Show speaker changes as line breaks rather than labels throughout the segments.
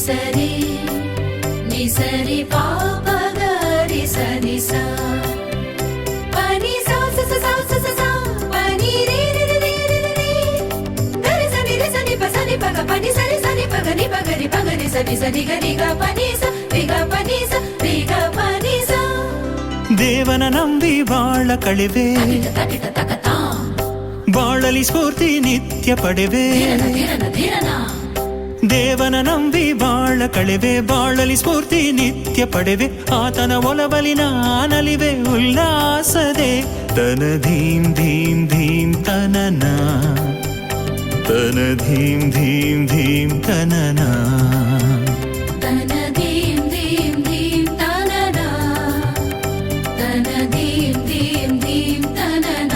ಸರಿ ನಿ ಸರಿ ಪಾಪ ಗರಿ ಸನಿ ಸಾ ಪನಿ ಸಾ ಸ ಸ ಸಾ ಸ ಸ ಸಾ ಪನಿ ರೇ ರೇ ರೇ ರೇ ರೇ ಗರಿ ಸನಿ ಪ ಸನಿ ಪ ಗ ಪನಿ ಸರಿ ಸನಿ ಪ ಗ ನಿ ಪ ಗರಿ ಪ ಗರಿ ಸನಿ ಸನಿ ಗರಿ ಗ ಪನಿ ಸ ರಿ ಗ ಪನಿ ಸ ರಿ ಗ ಪನಿ ಸ
ದೇವನ ನಂಬಿ ಬಾಳ ಕಳೆವೆ ಬಾಳಲಿ ಸ್ಫೂರ್ತಿ ನಿತ್ಯ ಪಡೆವೆ ದೇವನ ನಂಬಿ ಬಾಳ ಕಳೆವೆ ಬಾಳಲಿ ಸ್ಫೂರ್ತಿ ನಿತ್ಯ ಪಡೆವೆ ಆತನ ಒಲಬಲಿ ನಾನಲಿವೆ ಉಲ್ಲಾಸದೆ ತನ ಧೀಂ ಧೀಂ ಧೀಂ ತನನ ತನ ಧೀಂ ಧೀಂ ಧೀಂ ತನನ
ತನ ಧೀಂ ಧೀಂ ಧೀಂ ತನನ ತನ ಧೀಂ ಧೀಂ ಧೀಂ ತನನ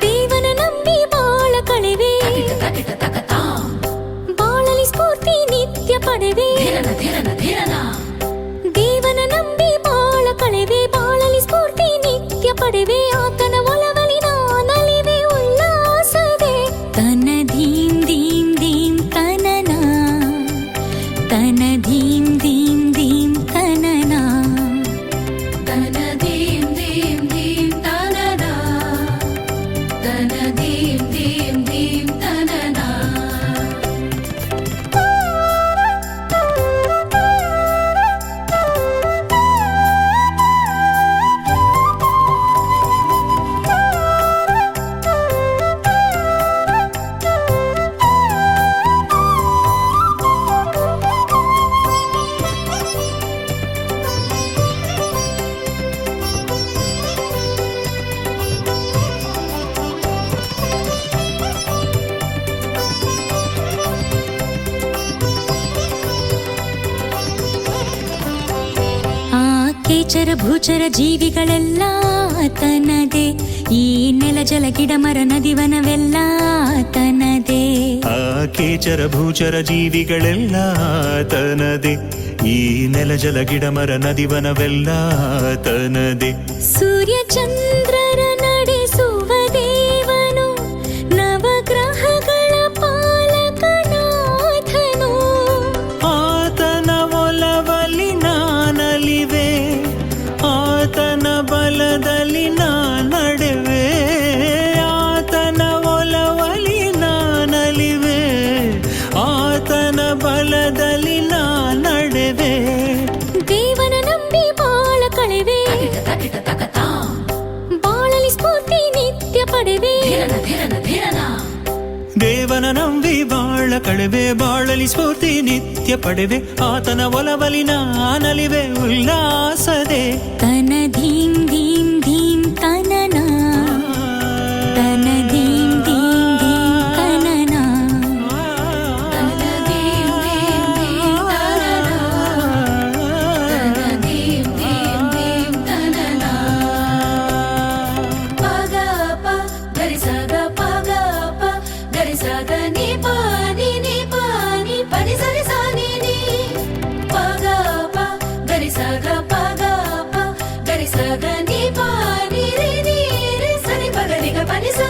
ದೇವನ ನಂಬಿ ಬಾಳ ಕಳೆವೆ ಬಾಳಲಿ ಸ್ಫೂರ್ತಿ ನಿತ್ಯ ಪಡೆವೆ ದೇವನ ನಂಬಿ ಬಾಳ ಕಳೆವೆ ಬಾಳಲಿ ಸ್ಫೂರ್ತಿ ನಿತ್ಯ ಪಡೆವೆ ಆತನ ಒಲವಲಿ ನಾನಲಿವೆ ಉಲ್ಲಾಸದೆ ತನ ಧೀಂ ಧೀಂ ಧೀಂ ತನನ ತನ ಧೀಂ ಧೀಂ ಧೀಂ ತನನ
ತನ ಧೀಂ ಧೀಂ ಧೀಂ ತನನ ತನ ಧೀಂ ಧೀಂ ಧೀಂ ತನನ
ಕೇಚರ ಭೂಚರ ಜೀವಿಗಳೆಲ್ಲ ತನದೆ ಈ ನೆಲ ಜಲ ಗಿಡ ಮರ ನದಿವನವೆಲ್ಲ ತನದೆ
ಆ ಕೇಚರ ಭೂಚರ ಜೀವಿಗಳೆಲ್ಲ ತನದೆ ಈ ನೆಲ ಜಲ ಗಿಡ ಮರ ನದಿವನವೆಲ್ಲ ತನದೆ
ಸೂರ್ಯ ಚಂದ್ರರ ನಡೆಸುವ ದೇವನು ನವಗ್ರಹಗಳ ಪಾಲಕನಾಥನು
ಆತನ ಒಲವಲಿ ನಾನಲಿವೆ ಆತನ ಬಲದಲ್ಲಿ ನಾನಡೆವೆ ಆತನ ಒಲವಲಿ ನಾನಲಿವೆ ಆತನ ಬಲದಲ್ಲಿ ನಾನಡೆವೆ
ದೇವನ ನಂಬಿ ಬಾಳ ಕಳೆವೆ ಬಾಳಲಿ ಸ್ಫೂರ್ತಿ ನಿತ್ಯ ಪಡೆವೆ
ದೇವನ ನಂಬಿ ಬಾಳ ಕಳೆವೆ ಬಾಳಲಿ ಸ್ಫೂರ್ತಿ ನಿತ್ಯ ಪಡೆವೆ ಆತನ ಒಲವಲಿ ನಾನಲಿವೆ ಉಲ್ಲಾಸದೆ
ತನ ಧೀಂ ಧೀಂ ಧೀಂ ತನನ ತನ ಧೀಂ ಧೀಂ ಧೀಂ ತನನ
ತನ ಧೀಂ ಧೀಂ ಧೀಂ ತನನ ತನ ಧೀಂ ಧೀಂ ಧೀಂ ತನನ ಪಗ ಪ ಗರಿ ಸ ಗ ಪಗ ಪ ಗರಿ ಸ ಗ ನಿ ಪ ನಿ ನಿ ಪ ನಿ ಪ ನಿ ಸರಿ ಸ ನಿ ನಿ ಪಗ ಪ ಗರಿ ಸ ಗ ಪಗ ಪ ಗರಿ ಸ ಗ ನಿ ಪ ನಿ ರಿ ನಿ ರಿ ಸ ನಿ ಪ ಗ ನಿ ಗ ಪ ನಿ ಸ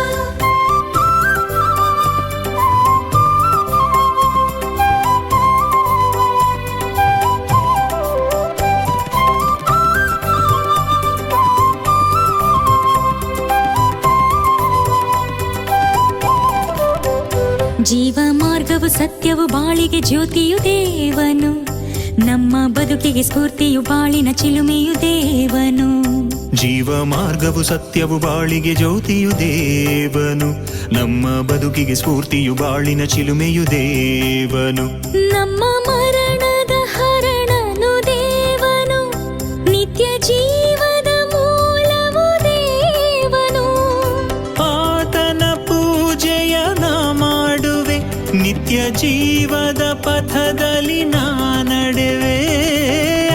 ಜೀವ ಮಾರ್ಗವು ಸತ್ಯವು ಬಾಳಿಗೆ ಜ್ಯೋತಿಯು ದೇವನು ನಮ್ಮ ಬದುಕಿಗೆ ಸ್ಫೂರ್ತಿಯು ಬಾಳಿನ ಚಿಲುಮೆಯು ದೇವನು
ಜೀವ ಮಾರ್ಗವು ಸತ್ಯವು ಬಾಳಿಗೆ ಜ್ಯೋತಿಯು ದೇವನು ನಮ್ಮ ಬದುಕಿಗೆ ಸ್ಫೂರ್ತಿಯು ಬಾಳಿನ ಚಿಲುಮೆಯು ದೇವನು
ನಮ್ಮ ಮರಣದ ಹರಣನು ದೇವನು ನಿತ್ಯ ಜೀವದ ಮೂಲವು ದೇವನು
ಆತನ ಪೂಜೆಯ ನಾ ಮಾಡುವೆ ನಿತ್ಯ ಜೀವದ ಪಥದಲ್ಲಿ ನಾ ನಡೆವೆ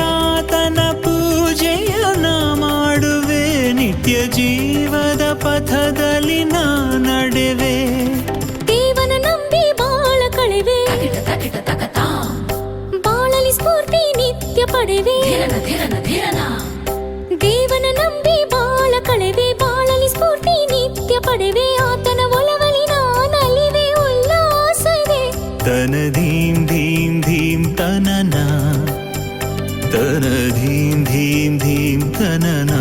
ಆತನ ಪೂಜೆಯ ನಾ ಮಾಡುವೆ ನಿತ್ಯ ಜೀವದ ಪಥದಲ್ಲಿ ನಾ ನಡೆವೆ
ದೇವನ ನಂಬಿ ಬಾಳ ಕಳೆವೆ ಬಾಳಲಿ ಸ್ಫೂರ್ತಿ ನಿತ್ಯ ಪಡೆವೆ ದೇವನ ನಂಬಿ ಬಾಳ ಕಳೆವೆ ಬಾಳಲಿ ಸ್ಫೂರ್ತಿ ನಿತ್ಯ ಪಡೆವೆ ಆತನ ಒಲವಲಿ ನಾನಲಿವೆ ಉಲ್ಲಾಸದೆ
ತನ ಧೀಂ ಧೀಂ ತನನ ತನ ಧೀಂ ಧೀಂ ಧೀಂ ತನನ